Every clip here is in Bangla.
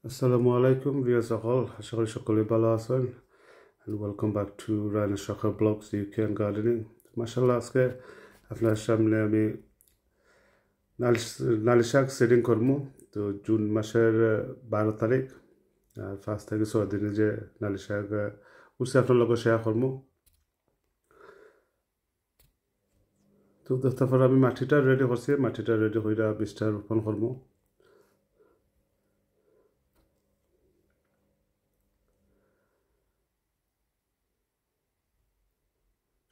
Assalamu alaikum, viewers all. আশা করি সকলে ভালো আছেন and welcome back to Ryan Shakar Blogs UK and Gardening. মাশাআল্লাহ আজকে আপনার সামনে আমি নালি শাক সেটিং করবো। তো জুন মাসের 12 তারিখ আর 5 থেকে 6 দিনে যে নালি শাক উঠছে আপনার লগে শেয়ার করবো। তো তারপর আমি মাটিটা রেডি করছি, মাটিটা রেডি হইরা বীজটা রোপণ করবো।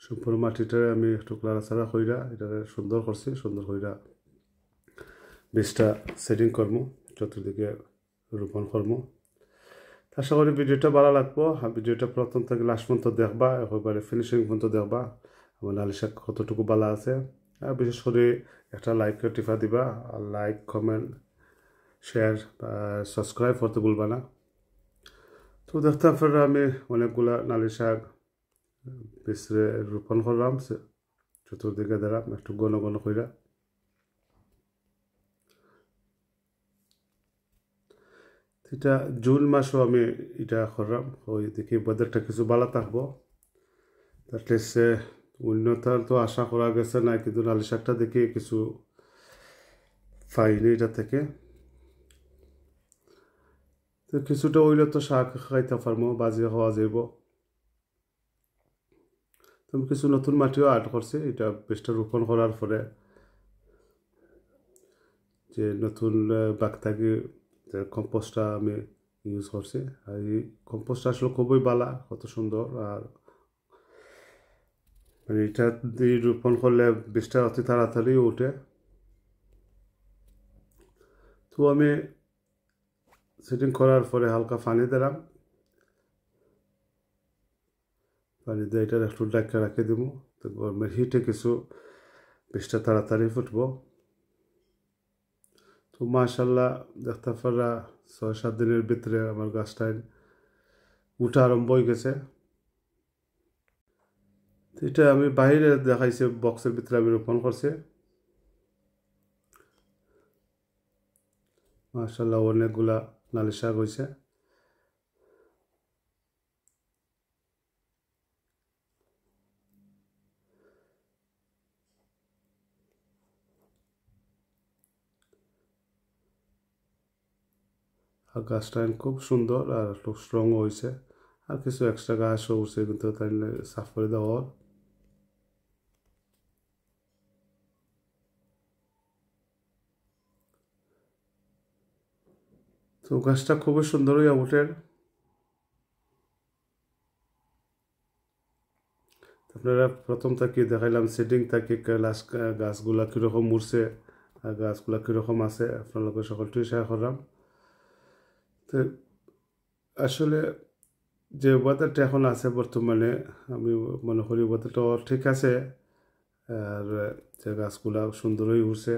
সম্পূর্ণ মাটিটা আমি একটু লাড়াচাড়া কইরা এটা সুন্দর করছি, সুন্দর কইরা বীজটা সেটিং করবো, চতুর্দিকে রোপণ করবো। আশা করি ভিডিওটা ভালো লাগবো। আর ভিডিওটা প্রথম থেকে লাস্ট পর্যন্ত দেখবা, একেবারে ফিনিশিং পর্যন্ত দেখবা আমার নালি শাক কতটুকু ভালো আছে। আর বিশেষ করে একটা লাইক টিপা দিবা, আর লাইক কমেন্ট শেয়ার সাবস্ক্রাইব করতে ভুলবা না। তো দেখতে আপনারা আমি অনেকগুলা নালি শাক বীজরে রোপণ করলাম, চতুর্দিকে দিলাম একটু ঘন ঘন কইরা। এটা জুন মাসও আমি এটা করলাম, ওই দেখি ওয়েদারটা কিছু ভালো থাকবো। অ্যাটলিস্ট উন্নতার তো আশা করা গেছে না, কিন্তু নালি শাকটা দেখি কিছু পাইনি এটা থেকে। তো কিছুটা হইলে তো শাক খাইতে পারবো, বাজি খাওয়া যাব। তো আমি কিছু নতুন মাটিও আর্ট করছি এটা বীজটা রোপণ করার পরে, যে নতুন বাগ থাকি কম্পোস্টটা আমি ইউজ করছি। আর এই কম্পোস্টটা আসলে খুবই ভালো, কত সুন্দর। আর মানে এটা দিয়ে রোপণ করলে বীজটা অতি তাড়াতাড়ি ওঠে। তো আমি সেটিং করার পরে হালকা পানি দিলাম, পানি দিয়ে এটা একটু ডাক্কা রাখে দিব। তো গরমের হিটে কিছু বীজটা তাড়াতাড়ি ফুটবো। তো মাশাল্লাহ দেখতে পারা 6-7 দিনের ভিতরে আমার গাছটায় উঠা আরম্ভ হয়ে গেছে। এটা আমি বাইরে দেখাইছি, বক্সের ভিতরে আমি রোপণ করছি। মাশাল্লাহ অনেকগুলা নালি শাক হয়েছে। আর গাছটা খুব সুন্দর আর একটু স্ট্রং হয়েছে। আর কিছু এক্সট্রা গাছও উঠছে, কিন্তু তাই সাফ করে দেওয়া। তো গাছটা খুবই সুন্দর হইয়া উঠে। আপনারা প্রথম থেকে দেখাইলাম সেটিং থেকে লাস্ট গাছগুলা কীরকম উঠছে আর গাছগুলা কীরকম আছে, আপনাদের সকলটি শেয়ার করলাম। তো আসলে যে ওয়েদারটা এখন আছে বর্তমানে, আমি মনে করি ওয়েদারটা ঠিক আছে। আর যে গাছগুলা সুন্দরই উঠছে।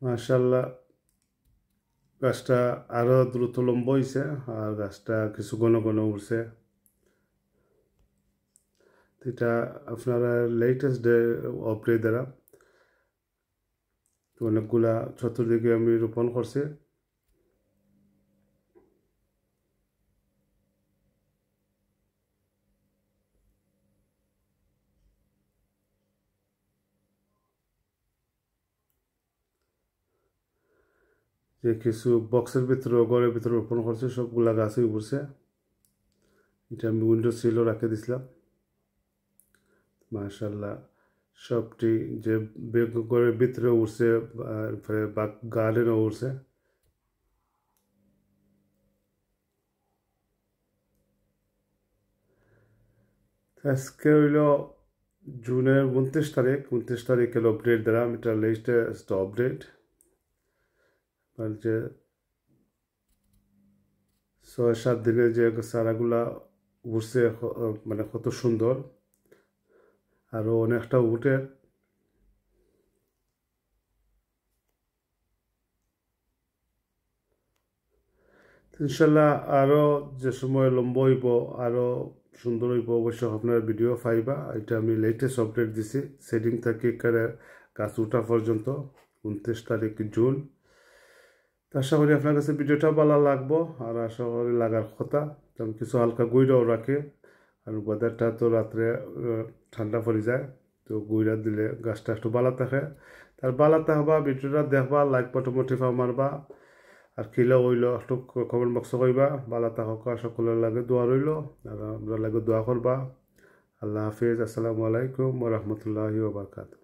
মাশাল্লাহ গাছটা আরও দ্রুত লম্বা হয়েছে, আর গাছটা কিছু ঘন ঘন উঠছে। এটা আপনারা লেটেস্ট আপডেট দ্বারা অনেকগুলা চতুর্দিকে আমি রোপণ করছি। যে কিছু বক্সের ভিতরে ঘরের ভিতরে রোপণ করছে, সবগুলা গাছই উঠছে। এটা আমি উইন্ডো সিলও রাখে দিছিলাম। মাশাল্লাহ সবটি যে ঘরের ভিতরে উঠছে, বা গার্ডেনও উঠছে। আজকে হইল জুনের 29 তারিখ এলো আপডেট দিলাম, এটা লেটেস্ট আপডেট। আর যে 6-7 দিনে যে চারাগুলা উঠছে, মানে কত সুন্দর, আরও অনেকটা উঠে। ইনশাল্লাহ আরও যে সময় লম্ব হইব, আরও সুন্দর হইব অবশ্য আপনার ভিডিও পাইবা। এটা আমি লেটেস্ট আপডেট দিছি সেদিন থেকে গাছ উঠা পর্যন্ত 29 তারিখ জুন। তো আশা করি আপনার কাছে ভিডিওটা ভালো লাগবো, আর আশা করি লাগার কথা। আমি কিছু হালকা গুঁড়াও রাখি, আর ওয়েদারটা তো রাত্রে ঠান্ডা পড়ে যায়, তো গুঁড়া দিলে গাছটা একটু ভালো থাকে। তার ভালো থাকবা, ভিডিওটা দেখবা, লাইক বাটন টিপা মারবা, আর কিলো হইল একটু কমেন্ট বক্স কইবা। ভালো থাকক, সকলের লাগে দোয়া রইল, আর আমরা লাগে দোয়া করবা। আল্লাহ হাফিজ, আসসালামু আলাইকুম ওয়া রাহমাতুল্লাহি ওয়া বারাকাতুহু।